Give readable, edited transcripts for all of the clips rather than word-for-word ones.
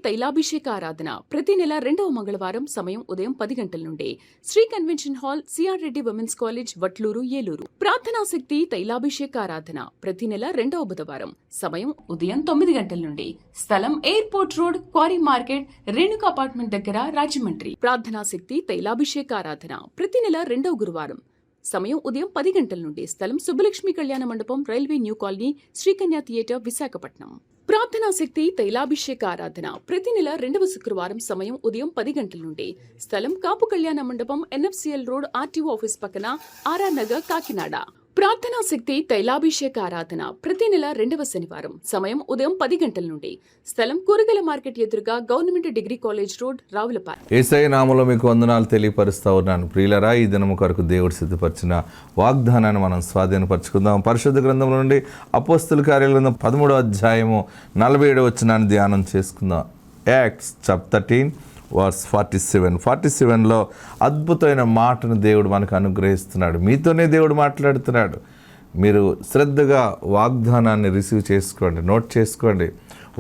తైలాభిషేక ఆరాధన ప్రతి నెల 2వ మంగళవారం సమయం ఉదయం 10 గంటల నుండి Shri convention hall C R Reddy women's college Vatluru Eluru. ప్రార్థనా శక్తి తైలాభిషేక ఆరాధన ప్రతి నెల 2వ బుధవారం సమయం ఉదయం 9 గంటల నుండి స్థలం airport road, quarry market, Renuka apartment దగ్గర, రాజమండ్రి. ప్రార్థనా శక్తి తైలాభిషేక ఆరాధన ప్రతి నెల 2వ గురువారం సమయం ఉదయం 10 గంటల నుండి స్థలం సుబ్బలక్ష్మి కళ్యాణ మండపం, railway new colony, Srikanya theatre, Visakhapatnam. ప్రార్థనా శక్తి తైలాభిషేక ఆరాధన ప్రతి నెల 2వ శుక్రవారం సమయం ఉదయం 10 గంటల నుండి స్థలం కాపు కళ్యాణ మండపం, ఎన్ఎఫ్సిఎల్ రోడ్, ఆర్టీఓ ఆఫీస్ పక్కన, ఆర్ఆర్ నగర్, కాకినాడ. ప్రార్థనా శక్తి తైలాభిషేక ఆరాధన ప్రతి నెల 2వ శనివారం సమయం ఉదయం 10 గంటల నుండి స్థలం కూరగాయల మార్కెట్ ఎదురుగా, government degree college road, Ravulapalem. Yesayya నామములో మీకు వందనాలు తెలియపరుస్తా ఉన్నాను. ప్రియులరా, ఈ దినము కొరకు దేవుడు సిద్ధపరిచిన వాగ్దానాన్ని మనం స్వాధీనపరచుకుందాం. పరిశుద్ధ గ్రంథంలో నుండి అపోస్తుల కార్యాల గ్రంథం 13వ అధ్యాయము 47వ వచనాన్ని ధ్యానం చేసుకుందాం. యాక్ట్స్ చాప్టర్ 13 వర్స్ 47లో అద్భుతమైన మాటను దేవుడు మనకు అనుగ్రహిస్తున్నాడు. మీతోనే దేవుడు మాట్లాడుతున్నాడు. మీరు శ్రద్ధగా వాగ్దానాన్ని రిసీవ్ చేసుకోండి, నోట్ చేసుకోండి.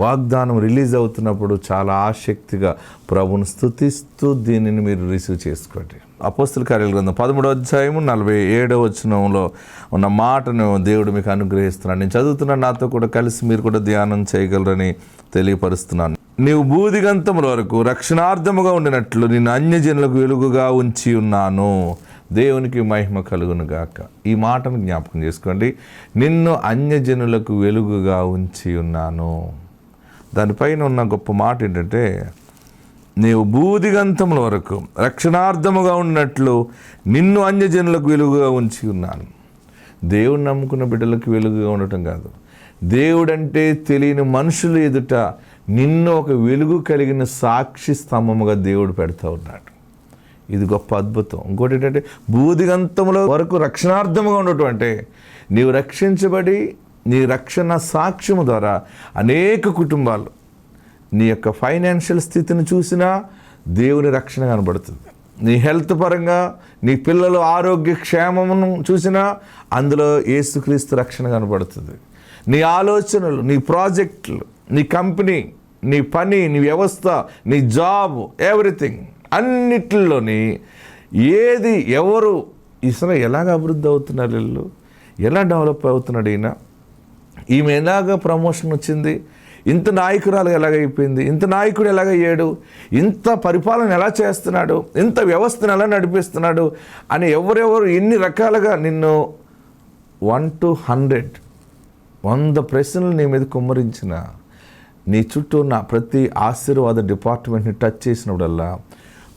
వాగ్దానం రిలీజ్ అవుతున్నప్పుడు చాలా ఆసక్తిగా ప్రభువును స్తుతిస్తూ దీనిని మీరు రిసీవ్ చేసుకోండి. అపోస్తుల కార్యాల గ్రంథం 13వ అధ్యాయము 47వ వచనంలో ఉన్న మాటను దేవుడు మీకు అనుగ్రహిస్తున్నాడు. నేను చదువుతున్న నాతో కూడా కలిసి మీరు కూడా ధ్యానం చేయగలరని తెలియపరుస్తున్నాను. నీవు భూదిగంతముల వరకు రక్షణార్థముగా ఉండినట్లు నిన్ను అన్యజనులకు వెలుగుగా ఉంచి ఉన్నాను. దేవునికి మహిమ కలుగును గాక. ఈ మాటను జ్ఞాపకం చేసుకోండి. నిన్ను అన్యజనులకు వెలుగుగా ఉంచి ఉన్నాను. దానిపైన ఉన్న గొప్ప మాట ఏంటంటే, నీవు భూదిగంతముల వరకు రక్షణార్థముగా ఉన్నట్లు నిన్ను అన్యజనులకు వెలుగుగా ఉంచి ఉన్నాను. దేవుడు నమ్ముకున్న బిడ్డలకు వెలుగుగా ఉండటం కాదు, దేవుడంటే తెలియని మనుషులు ఎదుట నిన్ను ఒక వెలుగు కలిగిన సాక్షి స్తంభముగా దేవుడు పెడతా ఉన్నాడు. ఇది గొప్ప అద్భుతం. ఇంకోటి ఏంటంటే, భూదిగంతముల వరకు రక్షణార్థముగా ఉండటం అంటే నీవు రక్షించబడి నీ రక్షణ సాక్ష్యము ద్వారా అనేక కుటుంబాలు నీ యొక్క ఫైనాన్షియల్ స్థితిని చూసినా దేవుని రక్షణ కనబడుతుంది. నీ హెల్త్ పరంగా నీ పిల్లల ఆరోగ్య క్షేమమును చూసినా అందులో యేసుక్రీస్తు రక్షణ కనబడుతుంది. నీ ఆలోచనలు, నీ ప్రాజెక్టులు, నీ కంపెనీ, నీ పని, నీ వ్యవస్థ, నీ జాబ్, ఎవ్రీథింగ్ అన్నిటిలోని ఏది ఎవరు ఇసలు ఎలాగ అభివృద్ధి అవుతున్నారు, వీళ్ళు ఎలా డెవలప్ అవుతున్నాడు, ఈమె ఎలాగ ప్రమోషన్ వచ్చింది, ఇంత నాయకురాలు ఎలాగైపోయింది, ఇంత నాయకుడు ఎలాగయ్యాడు, ఇంత పరిపాలన ఎలా చేస్తున్నాడు, ఇంత వ్యవస్థను ఎలా నడిపిస్తున్నాడు అని ఎవరెవరు ఎన్ని రకాలుగా నిన్ను 1 to 100 ప్రశ్నలు నీ మీద కుమ్మరించిన, నీ చుట్టూ ఉన్న ప్రతి ఆశీర్వాద డిపార్ట్మెంట్ని టచ్ చేసినప్పుడల్లా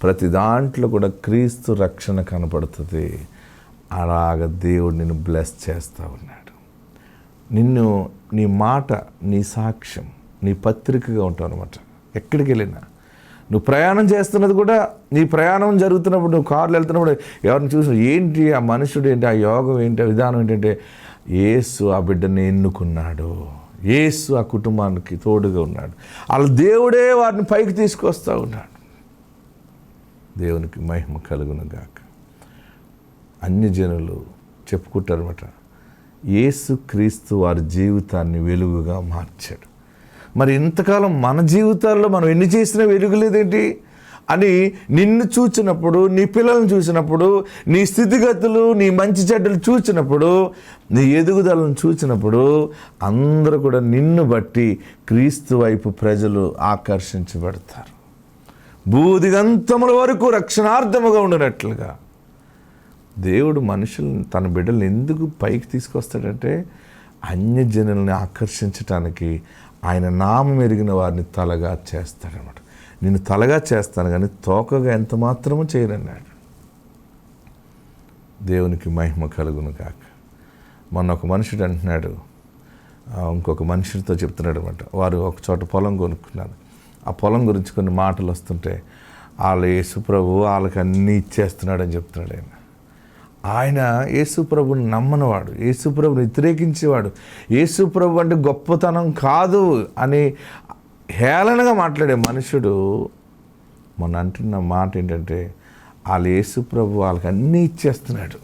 ప్రతి దాంట్లో కూడా క్రీస్తు రక్షణ కనపడుతుంది. అలాగ దేవుడు నిన్ను బ్లెస్ చేస్తూ ఉన్నాడు. నిన్ను, నీ మాట, నీ సాక్ష్యం, నీ పత్రికగా ఉంటావు అనమాట. ఎక్కడికి వెళ్ళినా నువ్వు ప్రయాణం చేస్తున్నది కూడా, నీ ప్రయాణం జరుగుతున్నప్పుడు, నువ్వు కార్లు వెళ్తున్నప్పుడు ఎవరిని చూసి ఏంటి ఆ మనుషుడు ఏంటి, ఆ యోగం ఏంటి, ఆ విధానం ఏంటంటే యేసు ఆ బిడ్డని ఎన్నుకున్నాడు, యేసు ఆ కుటుంబానికి తోడుగా ఉన్నాడు, వాళ్ళ దేవుడే వారిని పైకి తీసుకొస్తూ ఉన్నాడు. దేవునికి మహిమ కలుగును గాక. అన్యజనులు చెప్పుకుంటారన్నమాట, యేసు క్రీస్తు వారి జీవితాన్ని వెలుగుగా మార్చాడు. మరి ఇంతకాలం మన జీవితాల్లో మనం ఎన్ని చేసినా వెలుగులేదేంటి అని నిన్ను చూచినప్పుడు, నీ పిల్లలను చూసినప్పుడు, నీ స్థితిగతులు, నీ మంచి చెడ్డలు చూచినప్పుడు, నీ ఎదుగుదలను చూచినప్పుడు అందరూ కూడా నిన్ను బట్టి క్రీస్తు వైపు ప్రజలు ఆకర్షించబడతారు. భూదిగంతముల వరకు రక్షణార్థముగా ఉండినట్లుగా దేవుడు మనుషులను, తన బిడ్డలను ఎందుకు పైకి తీసుకొస్తాడంటే అన్యజనుల్ని ఆకర్షించటానికి. ఆయన నామం ఎరిగిన వారిని తలగా చేస్తాడనమాట. నేను తలగా చేస్తాను కానీ తోకగా ఎంత మాత్రము చేయనన్నాడు. దేవునికి మహిమ కలుగును కాక. మొన్న ఒక మనుషుడు అంటున్నాడు, ఇంకొక మనుషుడితో చెప్తున్నాడు అనమాట. వారు ఒక చోట పొలం కొనుక్కున్నారు. ఆ పొలం గురించి కొన్ని మాటలు వస్తుంటే, వాళ్ళ యేసుప్రభు వాళ్ళకి అన్నీ ఇచ్చేస్తున్నాడని చెప్తున్నాడు. ఆయన యేసుప్రభుని నమ్మనివాడు, యేసుప్రభుని వ్యతిరేకించేవాడు, యేసుప్రభు అంటే గొప్పతనం కాదు అని హేళనగా మాట్లాడే మనుషుడు మొన్న అంటున్న మాట ఏంటంటే, వాళ్ళ యేసుప్రభు వాళ్ళకి అన్నీ ఇచ్చేస్తున్నాడు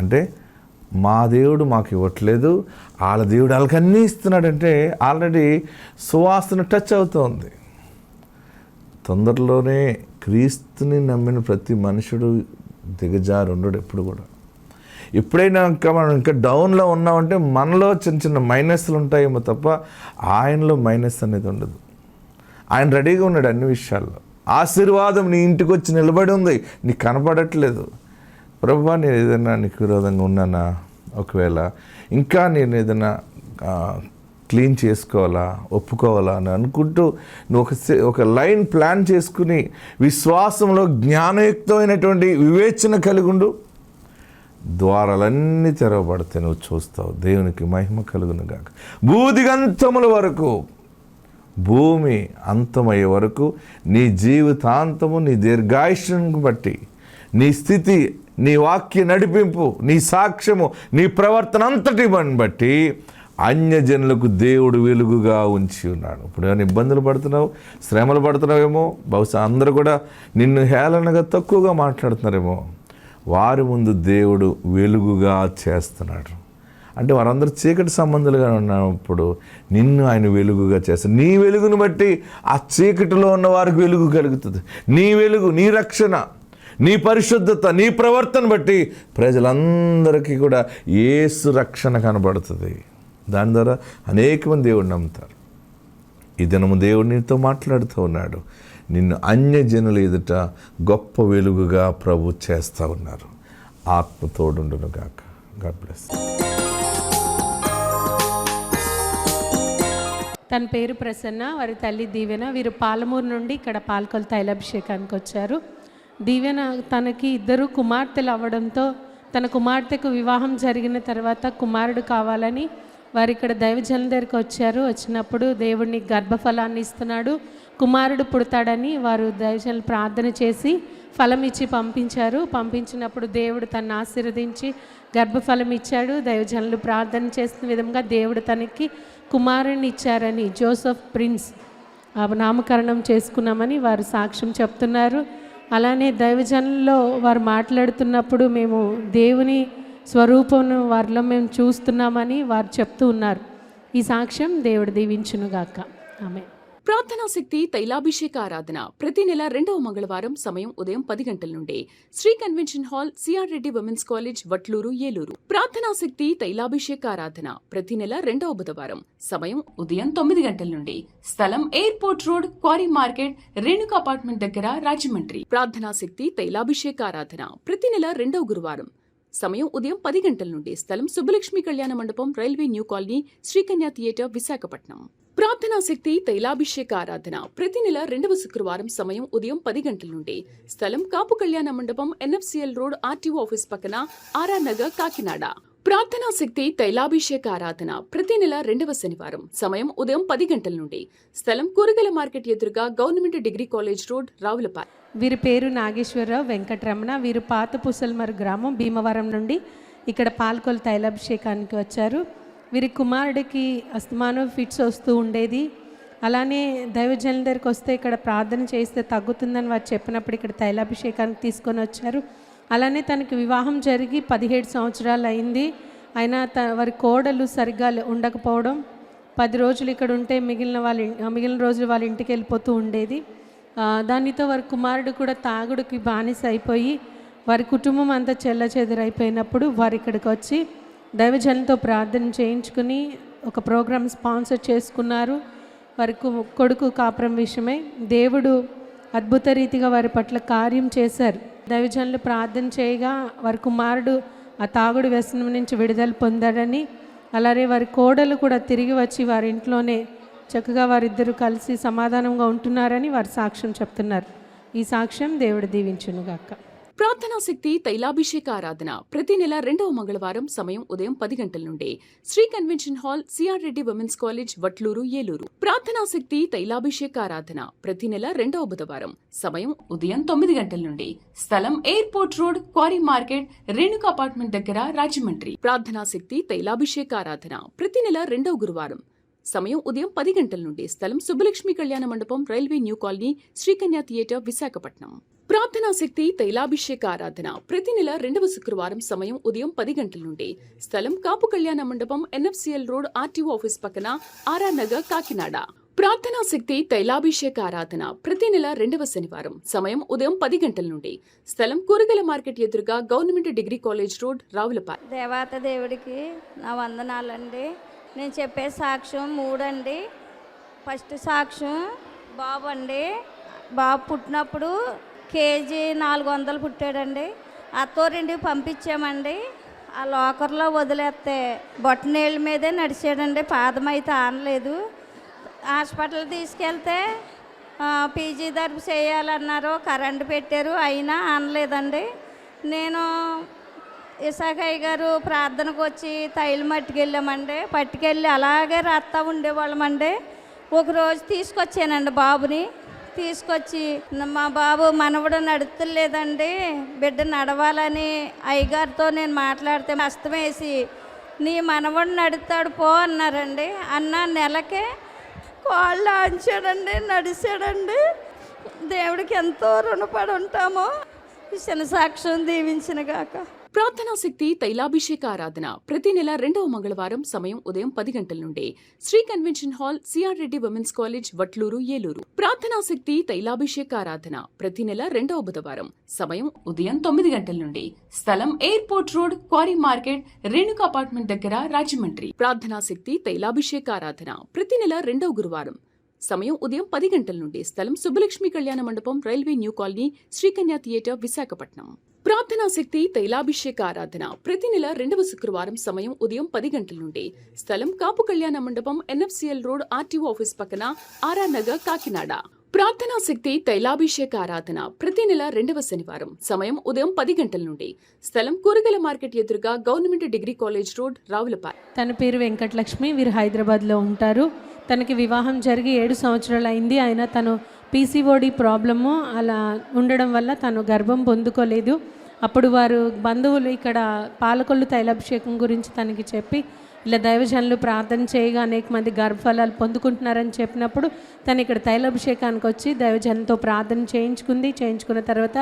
అంటే, మా దేవుడు మాకు ఇవ్వట్లేదు, వాళ్ళ దేవుడు వాళ్ళకి అన్నీ ఇస్తున్నాడంటే ఆల్రెడీ సువాసన టచ్ అవుతోంది. తొందరలోనే క్రీస్తుని నమ్మిన ప్రతి మనుషుడు దిగజారుండడు ఎప్పుడు కూడా. ఎప్పుడైనా మనం ఇంకా డౌన్లో ఉన్నామంటే మనలో చిన్న చిన్న మైనస్లు ఉంటాయేమో తప్ప ఆయనలో మైనస్ అనేది ఉండదు. ఆయన రెడీగా ఉన్నాడు అన్ని విషయాల్లో. ఆశీర్వాదం నీ ఇంటికి వచ్చి నిలబడి ఉంది, నీకు కనపడట్లేదు. ప్రభువా, నేను ఏదైనా నీకు విరోధంగా ఉన్నానా, ఒకవేళ ఇంకా నేను ఏదైనా క్లీన్ చేసుకోవాలా, ఒప్పుకోవాలా అని అనుకుంటూ నువ్వు ఒక లైన్ ప్లాన్ చేసుకుని విశ్వాసంలో జ్ఞానయుక్తమైనటువంటి వివేచన కలిగి ఉండు. ద్వారాలన్నీ తెరవబడితే నువ్వు చూస్తావు. దేవునికి మహిమ కలుగును గాక. భూదిగంతముల వరకు, భూమి అంతమయ్యే వరకు నీ జీవితాంతము, నీ దీర్ఘాయుష్ను బట్టి, నీ స్థితి, నీ వాక్య నడిపింపు, నీ సాక్ష్యము, నీ ప్రవర్తన అంతటి బట్టి అన్యజనులకు దేవుడు వెలుగుగా ఉంచి ఉన్నాడు. ఇప్పుడు ఏమైనా ఇబ్బందులు పడుతున్నావు, శ్రమలు పడుతున్నావేమో, బహుశా అందరూ కూడా నిన్ను హేళనగా తక్కువగా మాట్లాడుతున్నారేమో, వారి ముందు దేవుడు వెలుగుగా చేస్తున్నాడు. అంటే వారందరూ చీకటి సంబంధాలుగా ఉన్నప్పుడు నిన్ను ఆయన వెలుగుగా చేస్తాడు. నీ వెలుగును బట్టి ఆ చీకటిలో ఉన్న వారికి వెలుగు కలుగుతుంది. నీ వెలుగు, నీ రక్షణ, నీ పరిశుద్ధత, నీ ప్రవర్తన బట్టి ప్రజలందరికీ కూడా యేసు రక్షణ కనబడుతుంది. దాని ద్వారా అనేక మంది దేవుడిని నమ్ముతారు. ఈ దినము దేవుడు నీతో మాట్లాడుతూ ఉన్నాడు. నిన్ను అన్యజనుల ఎదుట గొప్ప వెలుగుగా ప్రభు చేస్తూ ఉన్నారు. ఆత్మ తోడుండును గాక. God bless. తన పేరు ప్రసన్న, వారి తల్లి దీవెన. వీరు పాలమూరు నుండి ఇక్కడ పాల్కొల తైలాభిషేకానికి వచ్చారు. దీవెన తనకి 2 కుమార్తెలు అవ్వడంతో తన కుమార్తెకు వివాహం జరిగిన తర్వాత కుమారుడు కావాలని వారు ఇక్కడ దైవజనుల దగ్గరికి వచ్చారు. వచ్చినప్పుడు దేవుడిని గర్భఫలాన్ని ఇస్తున్నాడు, కుమారుడు పుడతాడని వారు దైవజనులు ప్రార్థన చేసి ఫలం ఇచ్చి పంపించారు. పంపించినప్పుడు దేవుడు తనను ఆశీర్వదించి గర్భఫలం ఇచ్చాడు. దైవజనులు ప్రార్థన చేసిన విధంగా దేవుడు తనకి కుమారుని ఇచ్చారని, జోసెఫ్ ప్రిన్స్ నామకరణం చేసుకున్నామని వారు సాక్ష్యం చెప్తున్నారు. అలానే దైవజనుల్లో వారు మాట్లాడుతున్నప్పుడు మేము దేవుని స్వరూపం వారిలో మేము చూస్తున్నామని వారు చెప్తూ ఉన్నారు. ఈ సాక్ష్యం దేవుడు దీవించునుగాక. ఆమేన్. ప్రార్థనా శక్తి తైలాభిషేక ఆరాధన ప్రతి నెల 2వ మంగళవారం సమయం ఉదయం 10 గంటల నుండి Shri convention hall, C R Reddy women's college, Vatluru, Eluru. ప్రార్థనా శక్తి తైలాభిషేక ఆరాధన ప్రతి నెల 2వ బుధవారం సమయం ఉదయం 9 గంటల నుండి స్థలం airport road, quarry market, Renuka apartment దగ్గర, రాజమండ్రి. ప్రార్థనా శక్తి తైలాభిషేక ఆరాధన ప్రతి నెల 2వ గురువారం సమయం ఉదయం 10 గంటల నుండి స్థలం సుబ్బలక్ష్మి కళ్యాణ మండపం, railway new colony, Srikanya theatre, Visakhapatnam. ప్రార్థనా శక్తి తైలాభిషేక ఆరాధన ప్రతి నెల 2వ శుక్రవారం సమయం ఉదయం 10 గంటల నుండి స్థలం కాపు కళ్యాణ మండపం, ఎన్ఎఫ్సిఎల్ రోడ్, ఆర్టీఓ ఆఫీస్ పక్కన, ఆర్ఆర్ నగర్, కాకినాడ. ప్రార్థనా శక్తి తైలాభిషేక ఆరాధన ప్రతి నెల 2వ శనివారం సమయం ఉదయం 10 గంటల నుండి స్థలం కూరగాయల మార్కెట్ ఎదురుగా, government degree college road, Ravulapalem. వీరి పేరు నాగేశ్వరరావు వెంకటరమణ. వీరు పాత పుసల్మర్ గ్రామం, భీమవరం నుండి ఇక్కడ పాల్కొల తైలాభిషేకానికి వచ్చారు. వీరి కుమారుడికి అస్తమానం ఫిట్స్ వస్తూ ఉండేది. అలానే దైవజనుల దగ్గరికి వస్తే ఇక్కడ ప్రార్థన చేస్తే తగ్గుతుందని వారు చెప్పినప్పుడు ఇక్కడ తైలాభిషేకానికి తీసుకొని వచ్చారు. అలానే తనకి వివాహం జరిగి 17 సంవత్సరాలు అయింది. అయినా వారి కోడలు సరిగ్గా ఉండకపోవడం, 10 రోజులు ఇక్కడ ఉంటే మిగిలిన రోజులు వాళ్ళ ఇంటికి వెళ్ళిపోతూ ఉండేది. దానితో వారి కుమారుడు కూడా తాగుడుకి బానిస అయిపోయి వారి కుటుంబం అంతా చెల్లచెదరైపోయినప్పుడు వారు ఇక్కడికి వచ్చి దైవజనులతో ప్రార్థన చేయించుకుని ఒక ప్రోగ్రాం స్పాన్సర్ చేసుకున్నారు. వారి కొడుకు కాపురం విషయమై దేవుడు అద్భుత రీతిగా వారి పట్ల కార్యం చేశారు. దైవజనులు ప్రార్థన చేయగా వారి కుమారుడు ఆ తాగుడు వ్యసనం నుంచి విడుదల పొందాడని, అలాగే వారి కోడలు కూడా తిరిగి వచ్చి వారి ఇంట్లోనే చక్కగా వారిద్దరూ కలిసి సమాధానంగా ఉంటున్నారని వారి సాక్ష్యం చెప్తున్నారు. ఈ సాక్ష్యం దేవుడు దీవించునుగాక. ప్రార్థనా శక్తి తైలాభిషేక ఆరాధన ప్రతి నెల 2వ మంగళవారం సమయం ఉదయం 10 గంటల నుండి Shri convention hall, C R Reddy women's college, Vatluru, Eluru. ప్రార్థనా శక్తి తైలాభిషేక ఆరాధన ప్రతి నెల 2వ బుధవారం సమయం ఉదయం 9 గంటల నుండి స్థలం airport road, quarry market, Renuka apartment దగ్గర, రాజమండ్రి. ప్రార్థనా శక్తి తైలాభిషేక ఆరాధన ప్రతి నెల 2వ గురువారం సమయం ఉదయం 10 గంటల నుండి స్థలం సుబ్బలక్ష్మి కళ్యాణ మండపం, railway new colony, Srikanya theatre, Visakhapatnam. ప్రార్థనా శక్తి తైలాభిషేక ఆరాధన ప్రతి నెల 2వ శుక్రవారం సమయం ఉదయం 10 గంటల నుండి స్థలం కాపు కళ్యాణ మండపం, ఎన్ఎఫ్సిఎల్ రోడ్, ఆర్టీఓ ఆఫీస్ పక్కన, ఆర్ఆర్ నగర్, కాకినాడ. ప్రార్థనా శక్తి తైలాభిషేక ఆరాధన ప్రతి నెల 2వ శనివారం. సమయం ఉదయం 10 గంటల నుండి. స్థలం కూరగాయల మార్కెట్ ఎదురుగా government degree college road, Ravulapalem. దేవాత దేవుడికి నా వందనాలండి. నేను చెప్పే సాక్ష్యం 3 అండి. ఫస్ట్ సాక్ష్యం బాబు అండి. బాబు పుట్టినప్పుడు కేజీ 400 పుట్టాడండి. అత్తోరింటికి పంపించామండి. ఆ లోకర్లో వదిలేస్తే బొట్టనీళ్ళ మీదే నడిచాడండి. పాదం అయితే ఆనలేదు. హాస్పిటల్ తీసుకెళ్తే పీజీ థెరపీ చేయాలన్నారు. కరెంటు పెట్టారు, అయినా ఆనలేదండి. నేను ఇసాకయ్య గారు ప్రార్థనకు వచ్చి తైలం పట్టుకెళ్ళామండి. పట్టుకెళ్ళి అలాగే రాస్తా ఉండేవాళ్ళమండి. ఒకరోజు తీసుకొచ్చానండి బాబుని. తీసుకొచ్చి మా బాబు మనవడు నడుతులేదండి, బిడ్డ నడవాలని అయ్యగారితో నేను మాట్లాడితే హస్తమేసి నీ మనవడు నడుతాడు పో అన్నారండి. అన్న నెలకే కాళ్ళు ఆంచాడండి, నడిచాడండి. దేవుడికి ఎంతో రుణపడి ఉంటామో. ఈ చిన్న సాక్ష్యం దీవించిన గాక. ప్రార్థనా శక్తి తైలాభిషేక ఆరాధన ప్రతి నెల 2వ మంగళవారం. సమయం ఉదయం 10 గంటల నుండి. Shri convention hall, C R Reddy women's college, Vatluru, Eluru. ప్రార్థనా శక్తి తైలాభిషేక ఆరాధన ప్రతి నెల 2వ బుధవారం. సమయం ఉదయం 9 గంటల నుండి. స్థలం airport road, quarry market, Renuka apartment దగ్గర, రాజమండ్రి. ప్రార్థనా శక్తి తైలాభిషేక ఆరాధన ప్రతి నెల 2వ గురువారం. సమయం ఉదయం 10 గంటల నుండి. స్థలం సుబ్బలక్ష్మి కళ్యాణ మండపం, railway new colony, Srikanya theatre, Visakhapatnam. ప్రార్థనా శక్తి తైలాభిషేక ఆరాధన ప్రతి నెల 2వ శుక్రవారం. సమయం ఉదయం 10 గంటల నుండి. స్థలం కాపు కళ్యాణ మండపం, ఎన్ఎఫ్సిఎల్ రోడ్, ఆర్టీఓ ఆఫీస్ పక్కన, ఆర్ఆర్ నగర్, కాకినాడ. ప్రార్థనా శక్తి తైలాభిషేక ఆరాధన ప్రతి నెల 2వ శనివారం. సమయం ఉదయం 10 గంటల నుండి. స్థలం కూరగాయల మార్కెట్ ఎదురుగా government degree college road, Ravulapalem. తన పేరు వెంకటలక్ష్మి. వీరు హైదరాబాద్లో ఉంటారు. తనకి వివాహం జరిగి 7 సంవత్సరాలు అయింది. అయినా తను పీసీఓడి ప్రాబ్లము అలా ఉండడం వల్ల తను గర్భం పొందుకోలేదు. అప్పుడు వారు బంధువులు ఇక్కడ పాలకొల్లు తైలాభిషేకం గురించి తనకి చెప్పి ఇలా దైవజనులు ప్రార్థన చేయగా అనేక మంది గర్భఫలాలు పొందుకుంటున్నారని చెప్పినప్పుడు తను ఇక్కడ తైలాభిషేకానికి వచ్చి దైవజనులతో ప్రార్థన చేయించుకున్న తర్వాత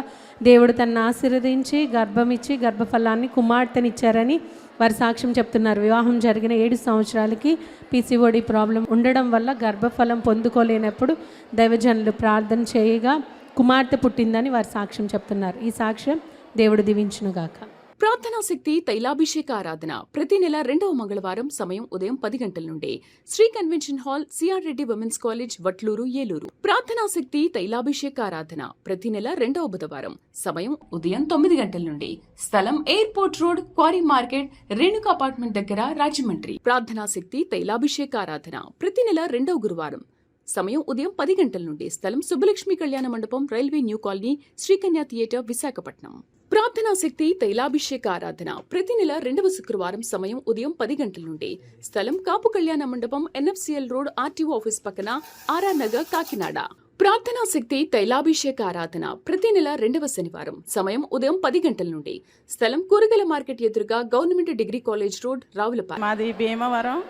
దేవుడు తనను ఆశీర్వదించి గర్భం ఇచ్చి గర్భఫలాన్ని కుమార్తెనిచ్చారని వారి సాక్ష్యం చెప్తున్నారు. వివాహం జరిగిన 7 సంవత్సరాలకి పీసీఓడి ప్రాబ్లం ఉండడం వల్ల గర్భఫలం పొందుకోలేనప్పుడు దైవజనులు ప్రార్థన చేయగా కుమార్తె పుట్టిందని వారి సాక్ష్యం చెప్తున్నారు. ఈ సాక్ష్యం దేవుడు దీవించునుగాక. ప్రార్థనా శక్తి తైలాభిషేక ఆరాధన ప్రతి నెల 2వ మంగళవారం. సమయం ఉదయం 10 గంటల నుండి. Shri convention hall, C R Reddy women's college, Vatluru, Eluru. ప్రార్థనా శక్తి తైలాభిషేక ఆరాధన ప్రతి నెల 2వ బుధవారం. సమయం ఉదయం 9 గంటల నుండి. స్థలం airport road, quarry market, Renuka apartment దగ్గర, రాజమండ్రి. ప్రార్థనా శక్తి తైలాభిషేక ఆరాధన ప్రతి నెల 2వ గురువారం. సమయం ఉదయం 10 గంటల నుండి. స్థలం సుబ్బలక్ష్మి కళ్యాణ మండపం, railway new colony, Srikanya theatre, Visakhapatnam. ప్రార్థనా శక్తి తైలాభిషేక ఆరాధన ప్రతి నెల 2వ శుక్రవారం. సమయం ఉదయం 10 గంటల నుండి. స్థలం కాపు కళ్యాణ మండపం, ఎన్ఎఫ్సిఎల్ రోడ్, ఆర్టీఓ ఆఫీస్ పక్కన, ఆర్ఆర్ నగర్, కాకినాడ. ప్రార్థనా శక్తి తైలాభిషేక ఆరాధన ప్రతి నెల 2వ శనివారం. సమయం ఉదయం 10 గంటల నుండి. స్థలం కూరగాయల మార్కెట్ ఎదురుగా government degree college road, Ravulapalem. మాది భీమవరం.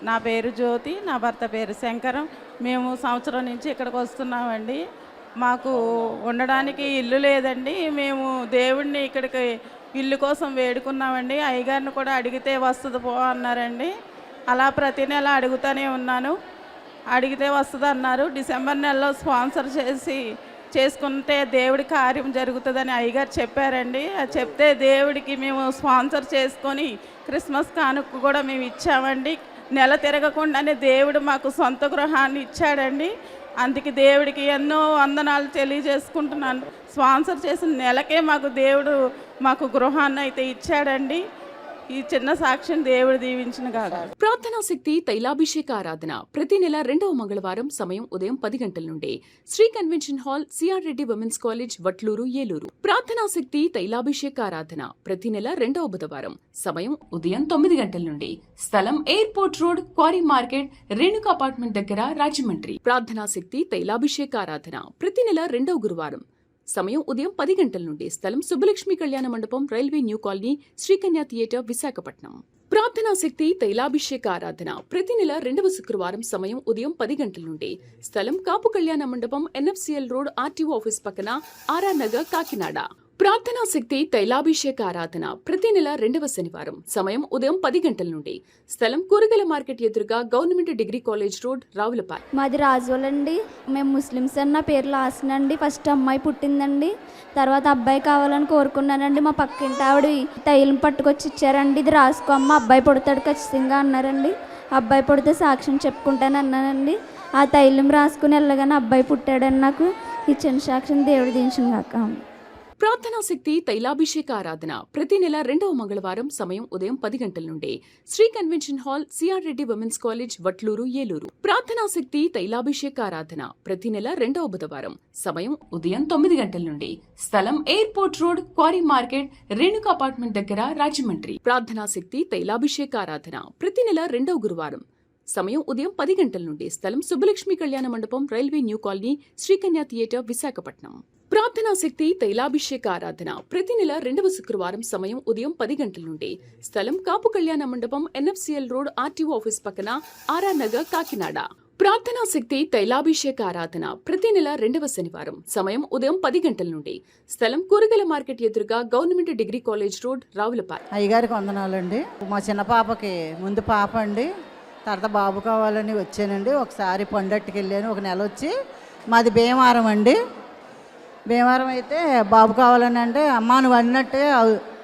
నా పేరు జ్యోతి, నా భర్త పేరు శంకరం. మేము సంవత్సరం నుంచి ఇక్కడికి వస్తున్నామండి. మాకు ఉండడానికి ఇల్లు లేదండి. మేము దేవుడిని ఇక్కడికి ఇల్లు కోసం వేడుకున్నామండి. అయ్యగారిని కూడా అడిగితే వస్తుంది పో అన్నారండి. అలా ప్రతి నెల అడుగుతూనే ఉన్నాను. అడిగితే వస్తుంది అన్నారు. డిసెంబర్ నెలలో స్పాన్సర్ చేసుకుంటే దేవుడి కార్యం జరుగుతుందని అయ్యగారు చెప్పారండి. అది చెప్తే దేవుడికి మేము స్పాన్సర్ చేసుకొని క్రిస్మస్ కానుక కూడా మేము ఇచ్చామండి. నెల తిరగకుండానే దేవుడు మాకు సొంత గృహాన్ని ఇచ్చాడండి. అందుకే దేవుడికి ఎన్నో వందనాలు తెలియజేసుకుంటున్నాను. స్పాన్సర్ చేసిన నెలకే దేవుడు మాకు గృహాన్ని అయితే ఇచ్చాడండి. ఈ చిన్న సాక్ష్యం దేవుడు దీవించిన కాదు. ప్రార్థనా శక్తి తైలాభిషేక ఆరాధన ప్రతి నెల 2వ మంగళవారం. సమయం ఉదయం 10 గంటల నుండి. Shri convention hall, C R Reddy women's college, Vatluru, Eluru. ప్రార్థనా శక్తి తైలాభిషేక ఆరాధన ప్రతి నెల 2వ బుధవారం. సమయం ఉదయం 9 గంటల నుండి. స్థలం airport road, quarry market, Renuka apartment దగ్గర, రాజమండ్రి. ప్రార్థనా శక్తి తైలాభిషేక ఆరాధన ప్రతి నెల 2వ గురువారం. సమయం ఉదయం 10 గంటల నుండి. స్థలం సుబ్బలక్ష్మి కళ్యాణ మండపం, railway new colony, Srikanya theatre, Visakhapatnam. ప్రార్థనా శక్తి తైలాభిషేక ఆరాధన ప్రతి నెల 2వ శుక్రవారం. సమయం ఉదయం 10 గంటల నుండి. స్థలం కాపు కళ్యాణ మండపం, ఎన్ఎఫ్సిఎల్ రోడ్, ఆర్టీఓ ఆఫీస్ పక్కన, ఆర్ఆర్ నగర్, కాకినాడ. ప్రార్థనా శక్తి తైలాభిషేక ఆరాధన ప్రతి నెల 2వ శనివారం సమయం ఉదయం 10 గంటల నుండి స్థలం కూరగాయల మార్కెట్ ఎదురుగా government degree college road Ravulapalem. మాది రాజోలండి. మేము ముస్లిమ్స్ అన్న పేరు లాసినండి. ఫస్ట్ అమ్మాయి పుట్టిందండి. తర్వాత అబ్బాయి కావాలని కోరుకున్నానండి. మా పక్కింటి ఆవిడ తైలం పట్టుకొచ్చి ఇచ్చారండి. ఇది రాసుకో అమ్మ, అబ్బాయి పుడతాడు ఖచ్చితంగా అన్నారండి. అబ్బాయి పుడితే సాక్ష్యం చెప్పుకుంటాను అన్నానండి. ఆ తైలం రాసుకుని వెళ్ళగానే అబ్బాయి పుట్టాడని నాకు ఇచ్చిన సాక్ష్యం దేవుడు దించిన కాక. ప్రార్థనా శక్తి తైలాభిషేక ఆరాధన ప్రతి నెల 2వ మంగళవారం సమయం ఉదయం 10 గంటల నుండి Shri convention hall C R Reddy women's college Vatluru Eluru. ప్రార్థనా శక్తి తైలాభిషేక ఆరాధన ప్రతి నెల 2వ బుధవారం సమయం ఉదయం 9 గంటల నుండి స్థలం airport road quarry market Renuka apartment దగ్గర రాజమండ్రి. ప్రార్థనా శక్తి తైలాభిషేక ఆరాధన ప్రతి నెల 2వ గురువారం సమయం ఉదయం 10 గంటల నుండి స్థలం సుబ్బలక్ష్మి కళ్యాణ మండపం railway new colony Srikanya theatre Visakhapatnam. ప్రార్థనా శక్తి తైలాభిషేక ఆరాధన ప్రతి నెల 2వ శుక్రవారం సమయం ఉదయం 10 గంటల నుండి స్థలం కాపు కళ్యాణ మండపం ఎన్ఎఫ్సిఎల్ రోడ్ ఆర్టీఓ ఆఫీస్ పక్కన ఆర్ఆర్ నగర్ కాకినాడ. ప్రార్థనా శక్తి తైలాభిషేక ఆరాధన ప్రతి నెల 2వ శనివారం సమయం ఉదయం 10 గంటల నుండి స్థలం కూరగాయల మార్కెట్ ఎదురుగా government degree college road Ravulapalem. అయ్యగారికి వందనాలండి. మా చిన్న పాపకి ముందు పాప అండి, తర్వాత బాబు కావాలని వచ్చానండి. ఒకసారి పండట్టుకి వెళ్ళాను, ఒక నెల వచ్చి. మాది భీమవరం అండి. భీమవరం అయితే బాబు కావాలని అంటే అమ్మ నువ్వు అన్నట్టే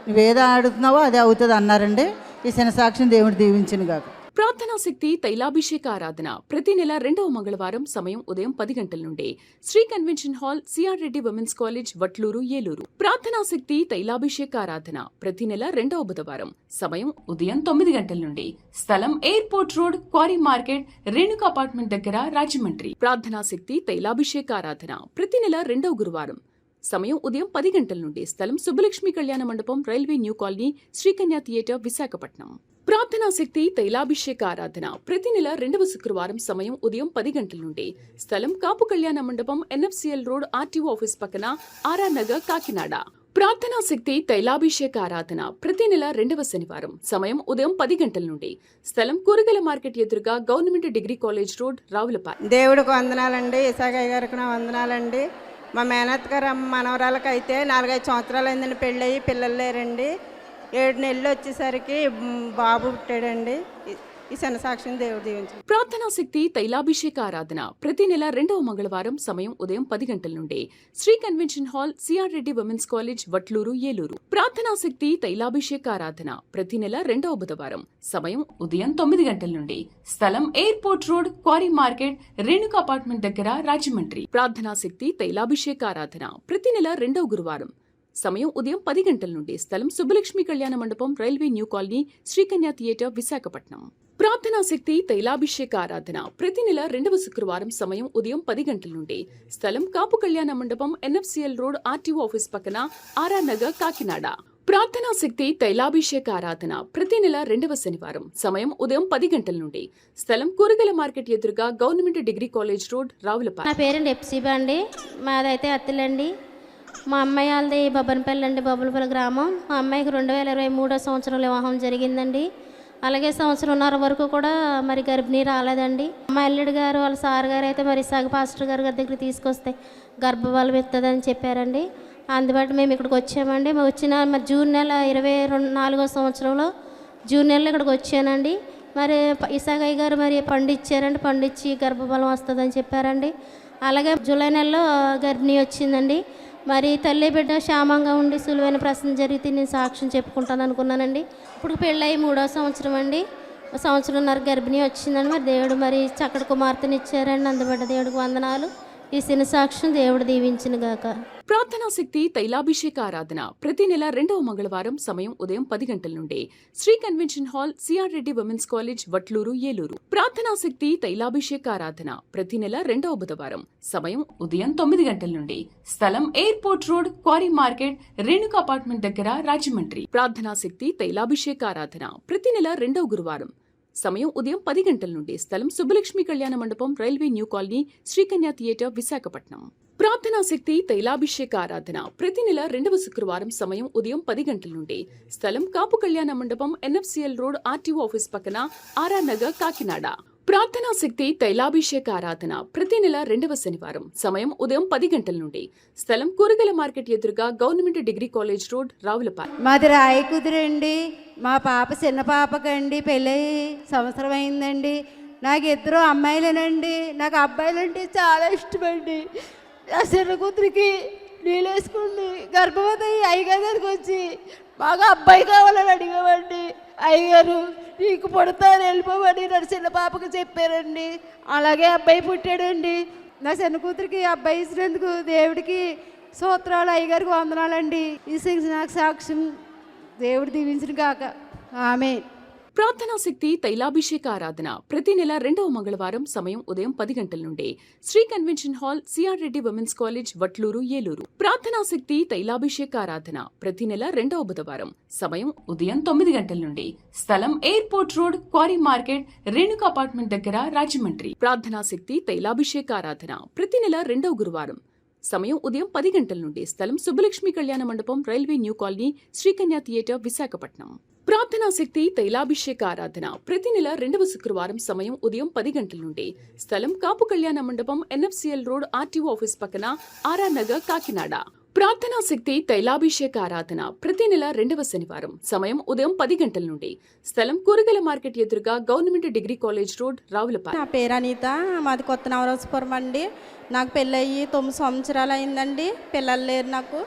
నువ్వేదో ఆడుతున్నావో అదే అవుతుంది అన్నారండి. ఈ చిన్న సాక్ష్యం దేవుడు దీవించిన గాక. ప్రార్థనా శక్తి తైలాభిషేక ఆరాధన ప్రతి నెల 2వ మంగళవారం సమయం ఉదయం 10 గంటల నుండి Shri convention hall C R Reddy women's college Vatluru Eluru. ప్రార్థనా శక్తి తైలాభిషేక ఆరాధన ప్రతి నెల 2వ బుధవారం సమయం ఉదయం 9 గంటల నుండి స్థలం airport road quarry market Renuka apartment దగ్గర రాజమండ్రి. ప్రార్థనా శక్తి తైలాభిషేక ఆరాధన ప్రతి నెల 2వ గురువారం సమయం ఉదయం 10 గంటల నుండి స్థలం సుబ్బలక్ష్మి కళ్యాణ మండపం railway new colony Srikanya theatre Visakhapatnam. ప్రార్థనా శక్తి తైలాభిషేక ఆరాధన ప్రతి నెల 2వ శుక్రవారం సమయం ఉదయం 10 గంటల నుండి స్థలం కాపు కళ్యాణ మండపం ఎన్ఎఫ్సిఎల్ రోడ్ ఆర్టీఓ ఆఫీస్ పక్కన ఆర్ఆర్ నగర్ కాకినాడ. ప్రార్థనా శక్తి తైలాభిషేక ఆరాధన ప్రతి నెల 2వ శనివారం సమయం ఉదయం 10 గంటల నుండి స్థలం కూరగాయల మార్కెట్ ఎదురుగా government degree college road Ravulapalem. దేవుడికి వందనాలండి. ఇసాగయ్య గారికి నా వందనాలండి. మా మేనత్ గారు మనవరాలకి అయితే 4-5 సంవత్సరాలు అయిందండి పెళ్ళయి, పిల్లలు లేరండి. 7 నెలలు వచ్చేసరికి బాబు పుట్టాడండి. ఈ చిన్న సాక్ష్యం దేవుడు దీవించండి. ప్రార్థనా శక్తి తైలాభిషేక ఆరాధన ప్రతి నెల 2వ మంగళవారం సమయం ఉదయం 10 గంటల నుండి Shri convention hall C R Reddy women's college Vatluru Eluru. ప్రార్థనా శక్తి తైలాభిషేక ఆరాధన ప్రతి నెల 2వ బుధవారం సమయం ఉదయం 9 గంటల నుండి స్థలం airport road quarry market Renuka apartment దగ్గర రాజమండ్రి. ప్రార్థనా శక్తి తైలాభిషేక ఆరాధన ప్రతి నెల 2వ గురువారం సమయం ఉదయం 10 గంటల నుండి స్థలం సుబ్బలక్ష్మి కళ్యాణ మండపం railway new colony Srikanya theatre Visakhapatnam. ప్రార్థనా శక్తి తైలాభిషేక ఆరాధన ప్రతి నెల 2వ శుక్రవారం సమయం ఉదయం 10 గంటల నుండి స్థలం కాపు కళ్యాణ మండపం ఎన్ఎఫ్సిఎల్ రోడ్ ఆర్టీఓ ఆఫీస్ పక్కన ఆర్ఆర్ నగర్ కాకినాడ. ప్రార్థనా శక్తి తైలాభిషేక ఆరాధన ప్రతి నెల 2వ శనివారం సమయం ఉదయం 10 గంటల నుండి స్థలం కూరగాయల మార్కెట్ ఎదురుగా government degree college road Ravulapalem. నా పేరు ఎప్సిబా అండి. మాదైతే అత్తిలండి. మా అమ్మాయి వాళ్ళది బొబ్బనపల్లి అండి, బొబ్బలపల్లి గ్రామం. మా అమ్మాయికి 2023 సంవత్సరంలో వివాహం జరిగిందండి. అలాగే సంవత్సరంన్నర వరకు కూడా మరి గర్భిణీ రాలేదండి. మా అల్లుడు గారు వాళ్ళ సార్ గారు అయితే మరి సాగు పాస్టర్ గారి దగ్గర తీసుకొస్తే గర్భఫలం ఇస్తుందని చెప్పారండి. అందుబాటు మేము ఇక్కడికి వచ్చామండి. మేము వచ్చిన మరి జూన్ నెల 2024 సంవత్సరంలో జూన్ నెలలో ఇక్కడికి వచ్చానండి. మరి ఇసాగయ్య గారు మరి పండిచ్చారండి, పండించి గర్భఫలం వస్తుందని చెప్పారండి. అలాగే జూలై నెలలో గర్భిణీ వచ్చిందండి. మరి తల్లి బిడ్డ క్షేమంగా ఉండి సులువైన ప్రశ్న జరిగితే నేను సాక్ష్యం చెప్పుకుంటాను అనుకున్నానండి. ఇప్పుడు పెళ్ళయి 3వ సంవత్సరం అండి. సంవత్సరంన్నర గర్భిణీ వచ్చిందండి. మరి దేవుడు మరి చక్కటి కుమార్తెని ఇచ్చారండి. అందుబడ్డ దేవుడికి వందనాలు. ఈ చిన్న సాక్ష్యం దేవుడు దీవించిన గాక. ప్రార్థనా శక్తి తైలాభిషేక ఆరాధన ప్రతి నెల 2వ మంగళవారం సమయం ఉదయం 10 గంటల నుండి Shri convention hall C R Reddy women's college Vatluru Eluru. ప్రార్థనా శక్తి తైలాభిషేక ఆరాధన ప్రతి నెల 2వ బుధవారం సమయం ఉదయం 9 గంటల నుండి స్థలం airport road quarry market Renuka apartment దగ్గర రాజమండ్రి. ప్రార్థనా శక్తి తైలాభిషేక ఆరాధన ప్రతి నెల 2వ గురువారం సమయం ఉదయం 10 గంటల నుండి స్థలం సుబ్బలక్ష్మి కళ్యాణ మండపం railway new colony Srikanya theatre Visakhapatnam. ప్రార్థనా శక్తి తైలాభిషేక ఆరాధన ప్రతి నెల 2వ శుక్రవారం సమయం ఉదయం 10 గంటల నుండి స్థలం కాపు కళ్యాణ మండపం ఎన్ఎఫ్సిఎల్ రోడ్ ఆర్టీఓ ఆఫీస్ పక్కన ఆర్ఆర్ నగర్ కాకినాడ. ప్రార్థనా శక్తి తైలాభిషేక ఆరాధన ప్రతి నెల 2వ శనివారం సమయం ఉదయం 10 గంటల నుండి స్థలం కూరగాయల మార్కెట్ ఎదురుగా government degree college road Ravulapalem. మాది రాయకుదురండి. మా పాప చిన్న పాపకండి పెళ్ళి సంవత్సరం అయిందండి. నాకు 2 అమ్మాయిలేనండి. నాకు అబ్బాయిలంటే చాలా ఇష్టమండి. ఆ చిన్న కూతురికి నీళ్ళు వేసుకుంది గర్భవతి అయ్యగారి దగ్గరికి వచ్చి బాగా అబ్బాయి కావాలని అడిగామండి. అయ్యగారు నీకు పుడతాను వెళ్ళిపోమని నా చిన్న పాపకు చెప్పారండి. అలాగే అబ్బాయి పుట్టాడండి. నా చిన్న కూతురికి అబ్బాయి ఇచ్చినందుకు దేవుడికి స్తోత్రాలు, అయ్యగారికి వందనాలండి. ఈ నాకు సాక్ష్యం దేవుడు దీవించిన కాక ఆమె. ప్రార్థనా శక్తి తైలాభిషేక ఆరాధన ప్రతి నెల 2వ మంగళవారం సమయం ఉదయం 10 గంటల నుండి Shri convention hall C R Reddy women's college Vatluru Eluru. ప్రార్థనా శక్తి తైలాభిషేక ఆరాధన ప్రతి నెల 2వ బుధవారం సమయం ఉదయం 9 గంటల నుండి స్థలం airport road quarry market Renuka apartment దగ్గర రాజమండ్రి. ప్రార్థనా శక్తి తైలాభిషేక ఆరాధన ప్రతి నెల 2వ గురువారం సమయం ఉదయం 10 గంటల నుండి స్థలం సుబ్బలక్ష్మి కళ్యాణ మండపం railway new colony Srikanya theatre Visakhapatnam. ప్రార్థనా శక్తి తైలాభిషేక ఆరాధన ప్రతి నెల 2వ శుక్రవారం సమయం ఉదయం 10 గంటల నుండి స్థలం కాపు కళ్యాణ మండపం ఎన్ఎఫ్సిఎల్ రోడ్ ఆర్టీఓ ఆఫీస్ పక్కన ఆర్ఆర్ నగర్ కాకినాడ. ప్రార్థనా శక్తి తైలాభిషేక ఆరాధన ప్రతి నెల 2వ శనివారం సమయం ఉదయం 10 గంటల నుండి స్థలం కూరగాయల మార్కెట్ ఎదురుగా government degree college road Ravulapalem. నా పేరు అనిత. మాది కొత్త నవరాజపురం అండి. నాకు పెళ్ళయ్యి 9 సంవత్సరాలు అయిందండి. పిల్లలు లేరు నాకు.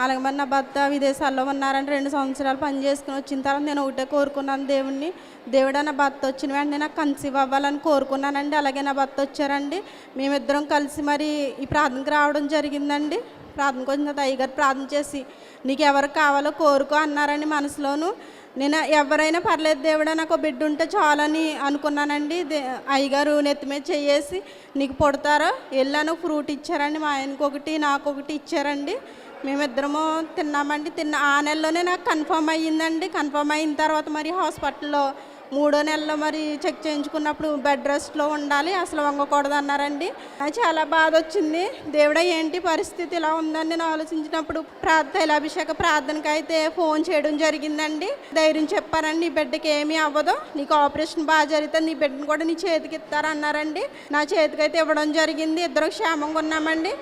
అలాగే మరి నా భర్త విదేశాల్లో ఉన్నారని 2 సంవత్సరాలు పని చేసుకుని వచ్చిన తర్వాత నేను ఒకటే కోరుకున్నాను దేవుడిని. దేవుడు నా భర్త వచ్చిన వెంటనే నాకు కన్సీవ్ అవ్వాలని కోరుకున్నానండి. అలాగే నా భర్త వచ్చారండి. మేమిద్దరం కలిసి మరి ఈ ప్రార్థనకు రావడం జరిగిందండి. ప్రార్థనకు వచ్చిన తర్వాత అయ్యగారు ప్రార్థన చేసి నీకు ఎవరు కావాలో కోరుకో అన్నారండి. మనసులోను నేను ఎవరైనా పర్లేదు దేవుడా నాకు బిడ్డ ఉంటే చాలని అనుకున్నానండి. అయ్యగారు నెత్తి మీద చేసి నీకు పుడతారో వెళ్ళాను ఫ్రూట్ ఇచ్చారండి. మా ఆయనకు ఒకటి నాకు ఒకటి ఇచ్చారండి. మేమిద్దరము తిన్నామండి. ఆ నెలలోనే నాకు కన్ఫర్మ్ అయ్యిందండి. కన్ఫర్మ్ అయిన తర్వాత మరి హాస్పిటల్లో 3వ నెలలో మరి చెక్ చేయించుకున్నప్పుడు బెడ్ రెస్ట్లో ఉండాలి, అసలు వంగకూడదు అన్నారండి. చాలా బాధ వచ్చింది. దేవుడా ఏంటి పరిస్థితి ఇలా ఉందని నేను ఆలోచించినప్పుడు తైలాభిషేక ప్రార్థనకి అయితే ఫోన్ చేయడం జరిగిందండి. ధైర్యం చెప్పారండి, నీ బిడ్డకి ఏమీ అవ్వదు, నీకు ఆపరేషన్ బాగా జరుగుతుంది, నీ బిడ్డను కూడా నీ చేతికి ఇస్తారన్నారండి. నా చేతికి అయితే ఇవ్వడం జరిగింది. ఇద్దరు క్షేమంగా ఉన్నామండి.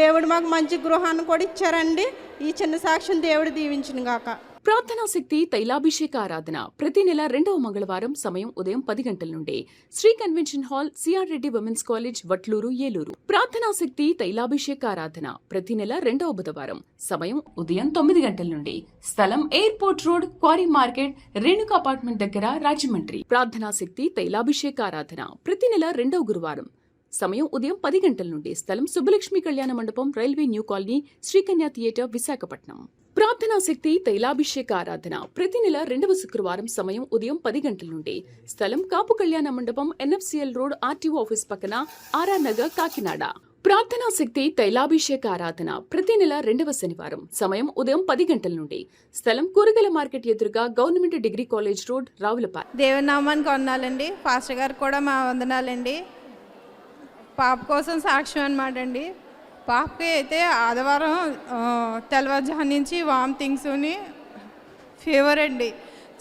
దేవుడు మాకు మంచి గృహాన్ని కూడా ఇచ్చారండి. ఈ చిన్న సాక్ష్యం దేవుడు దీవించిన గాక. ప్రార్థనా శక్తి తైలాభిషేక ఆరాధన ప్రతి నెల 2వ మంగళవారం సమయం ఉదయం 10 గంటల నుండి Shri convention hall C R Reddy women's college Vatluru Eluru. ప్రార్థనా శక్తి తైలాభిషేక ఆరాధన ప్రతి నెల 2వ బుధవారం సమయం ఉదయం 9 గంటల నుండి స్థలం airport road quarry market Renuka apartment దగ్గర రాజమండ్రి. ప్రార్థనా శక్తి తైలాభిషేక ఆరాధన ప్రతి నెల 2వ గురువారం సమయం ఉదయం 10 గంటల నుండి స్థలం సుబ్బలక్ష్మి కళ్యాణ మండపం railway new colony Srikanya theatre Visakhapatnam. ప్రార్థనా శక్తి తైలాభిషేక ఆరాధన ప్రతి నెల 2వ శుక్రవారం సమయం ఉదయం 10 గంటల నుండి స్థలం కాపు కళ్యాణ మండపం ఎన్ఎఫ్సిఎల్ రోడ్ ఆర్టీఓ ఆఫీస్ పక్కన ఆర్ఆర్ నగర్ కాకినాడ. ప్రార్థనా శక్తి తైలాభిషేక ఆరాధన ప్రతి నెల 2వ శనివారం సమయం ఉదయం 10 గంటల నుండి స్థలం కూరగాయల మార్కెట్ ఎదురుగా government degree college road Ravulapalem. దేవుని నామానికి వందనాలండి. పాస్టర్ గారు కూడా మా వందనాలండి. పాప కోసం సాక్ష్యం అనమాట అండి. పాపకి అయితే ఆదివారం తెల్లవారుజాము నుంచి వామిటింగ్స్ని ఫీవర్ అండి.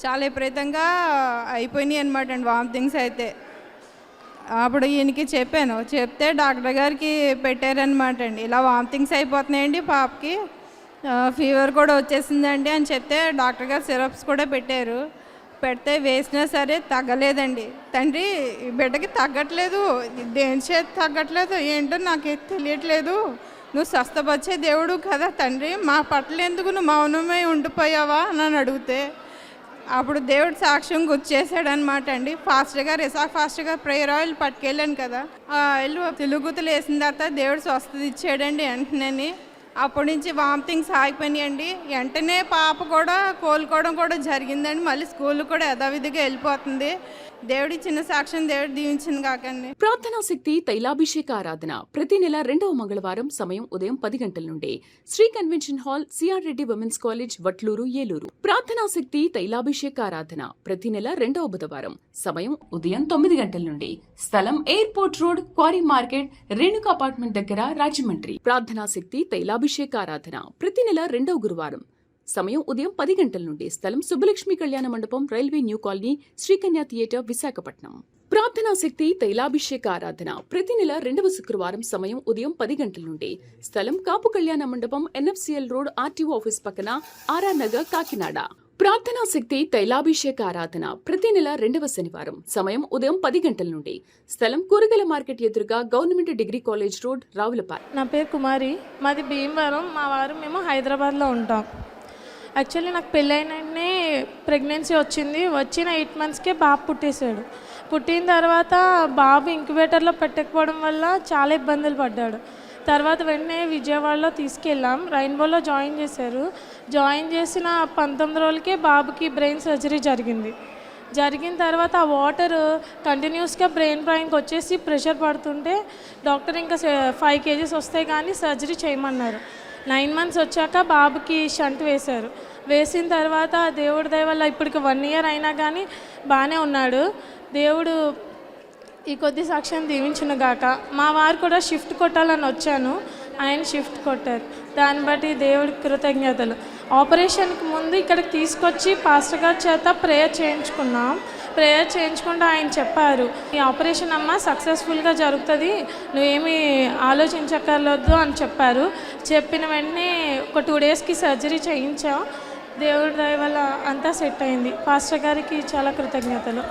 చాలా విపరీతంగా అయిపోయినాయి అనమాట అండి వామిటింగ్స్ అయితే. అప్పుడు ఈయనకి చెప్పాను, చెప్తే డాక్టర్ గారికి పెట్టారనమాట అండి. ఇలా వామిటింగ్స్ అయిపోతున్నాయండి పాపకి, ఫీవర్ కూడా వచ్చేసిందండి అని చెప్తే డాక్టర్ గారు సిరప్స్ కూడా పెట్టారు. పెడితే వేసినా సరే తగ్గలేదండి. తండ్రి ఈ బిడ్డకి తగ్గట్లేదు, దేని చేతి తగ్గట్లేదు ఏంటో నాకు తెలియట్లేదు, నువ్వు స్వస్థపరిచే దేవుడు కదా తండ్రి, మా పట్ల ఎందుకు నువ్వు మౌనమై ఉండిపోయావా అని అడిగితే అప్పుడు దేవుడు సాక్ష్యం గుర్చేసాడనమాట అండి. ఫాస్టర్ గారు ఫాస్టర్ గారు ప్రేయర్ ఆయిల్ పట్టుకెళ్ళాను కదా, ఆ ఆయిల్ తెలుగుతులు వేసిన తర్వాత దేవుడు స్వస్థత ఇచ్చాడండి వెంటనే. అప్పటి నుంచి వామిటింగ్స్ ఆగిపోయినాయండి. వెంటనే పాప కూడా కోలుకోవడం కూడా జరిగిందండి. మళ్ళీ స్కూల్ కూడా యథావిధిగా వెళ్ళిపోతుంది. దేవుడి చిన్న సాక్ష్యం దేవుడు దీవించింది కాకండి. ప్రార్థనా శక్తి తైలాభిషేక ఆరాధన ప్రతి నెల 2వ మంగళవారం సమయం ఉదయం 10 గంటల నుండి Shri convention hall C R Reddy women's college Vatluru Eluru. ప్రార్థనా శక్తి తైలాభిషేక ఆరాధన ప్రతి నెల 2వ బుధవారం సమయం ఉదయం 9 గంటల నుండి స్థలం airport road quarry market Renuka apartment దగ్గర రాజమండ్రి. ప్రార్థనా శక్తి తైలాభిషేక ఆరాధన ప్రతి నెల 2వ గురువారం సమయం ఉదయం 10 గంటల నుండి స్థలం సుబ్బలక్ష్మి కళ్యాణ మండపం railway new colony Srikanya theatre Visakhapatnam. ప్రార్థనా శక్తి తైలాభిషేక ఆరాధన ప్రతి నెల 2వ శుక్రవారం సమయం ఉదయం 10 గంటల నుండి. స్థలం కాపు కళ్యాణ మండపం, NFCL రోడ్, RTO ఆఫీస్ పక్కన, ఆర్ఆర్ నగర్, కాకినాడ. ప్రార్థనా శక్తి తైలాభిషేక ఆరాధన ప్రతి నెల 2వ శనివారం సమయం ఉదయం 10 గంటల నుండి. స్థలం కూరగాయల మార్కెట్ ఎదురుగా government degree college road, Ravulapalem. నా పేరు కుమారి, మాది భీమవరం. మా వారు మేము హైదరాబాద్లో ఉంటాం. యాక్చువల్లీ నాకు పెళ్ళైన వెంటనే ప్రెగ్నెన్సీ వచ్చిన 8 మంత్స్కే బాబు పుట్టేశాడు. పుట్టిన తర్వాత బాబు ఇంక్యుబేటర్లో పెట్టకపోవడం వల్ల చాలా ఇబ్బందులు పడ్డాడు. తర్వాత వెంటనే విజయవాడలో తీసుకెళ్ళాం. రెయిన్బోలో జాయిన్ చేశారు. జాయిన్ చేసిన 19 రోజులకే బాబుకి బ్రెయిన్ సర్జరీ జరిగిన తర్వాత ఆ వాటర్ కంటిన్యూస్గా బ్రెయిన్ పైనకి వచ్చేసి ప్రెషర్ పడుతుంటే డాక్టర్ ఇంకా 5 kgs వస్తే కానీ సర్జరీ చేయమన్నారు. 9 months వచ్చాక బాబుకి షంట్ వేశారు. వేసిన తర్వాత దేవుడి దయ వల్ల ఇప్పటికి 1 year అయినా కానీ బాగానే ఉన్నాడు. దేవుడు ఈ కొద్ది సాక్ష్యం దీవించును గాక. మా వారు కూడా షిఫ్ట్ కొట్టాలని వచ్చాను, ఆయన షిఫ్ట్ కొట్టారు. దాన్ని బట్టి దేవుడికి కృతజ్ఞతలు. ఆపరేషన్కి ముందు ఇక్కడికి తీసుకొచ్చి పాస్టర్ గారి చేత ప్రేయర్ చేయించుకుంటూ ఆయన చెప్పారు, ఈ ఆపరేషన్ అమ్మ సక్సెస్ఫుల్గా జరుగుతుంది, నువ్వేమీ ఆలోచించక్కర్లేదు అని చెప్పారు. చెప్పిన వెంటనే ఒక 2 daysకి సర్జరీ చేయించాం. దేవుడి దయ వల్ల అంతా సెట్ అయింది. పాస్టర్ గారికి చాలా కృతజ్ఞతలు.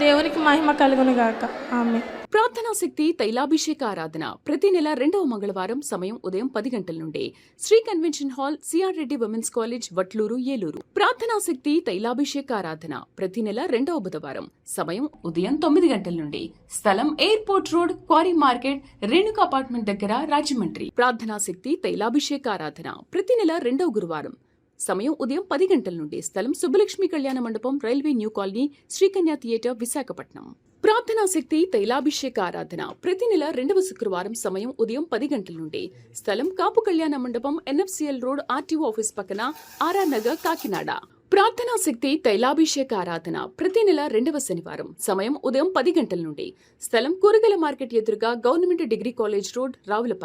దేవునికి మహిమ కలుగును గాక. ఆమేన్. ప్రార్థనా శక్తి తైలాభిషేక ఆరాధన ప్రతి నెల 2వ మంగళవారం సమయం ఉదయం 10 గంటల నుండి. Shri convention hall, C R Reddy women's college, Vatluru, Eluru. ప్రార్థనా శక్తి తైలాభిషేక ఆరాధన ప్రతి నెల 2వ బుధవారం సమయం ఉదయం 9 గంటల నుండి. స్థలం airport road, quarry market, Renuka apartment దగ్గర, రాజమండ్రి. ప్రార్థనా శక్తి తైలాభిషేక ఆరాధన ప్రతి నెల 2వ గురువారం సమయం ఉదయం 10 గంటల నుండి. స్థలం సుబ్బలక్ష్మి కళ్యాణ మండపం, railway new colony, Srikanya theatre, Visakhapatnam. ప్రార్థనా శక్తి తైలాభిషేక ఆరాధన ప్రతి నెల 2వ శుక్రవారం సమయం ఉదయం 10 గంటల నుండి. స్థలం కాపు కళ్యాణ మండపం, NFCL రోడ్, RTO ఆఫీస్ పక్కన, ఆర్ఆర్ నగర్, కాకినాడ. ప్రార్థనా శక్తి తైలాభిషేక ఆరాధన ప్రతి నెల 2వ శనివారం సమయం ఉదయం 10 గంటల నుండి. స్థలం కూరగాయల మార్కెట్ ఎదురుగా government degree college road, Ravulapalem.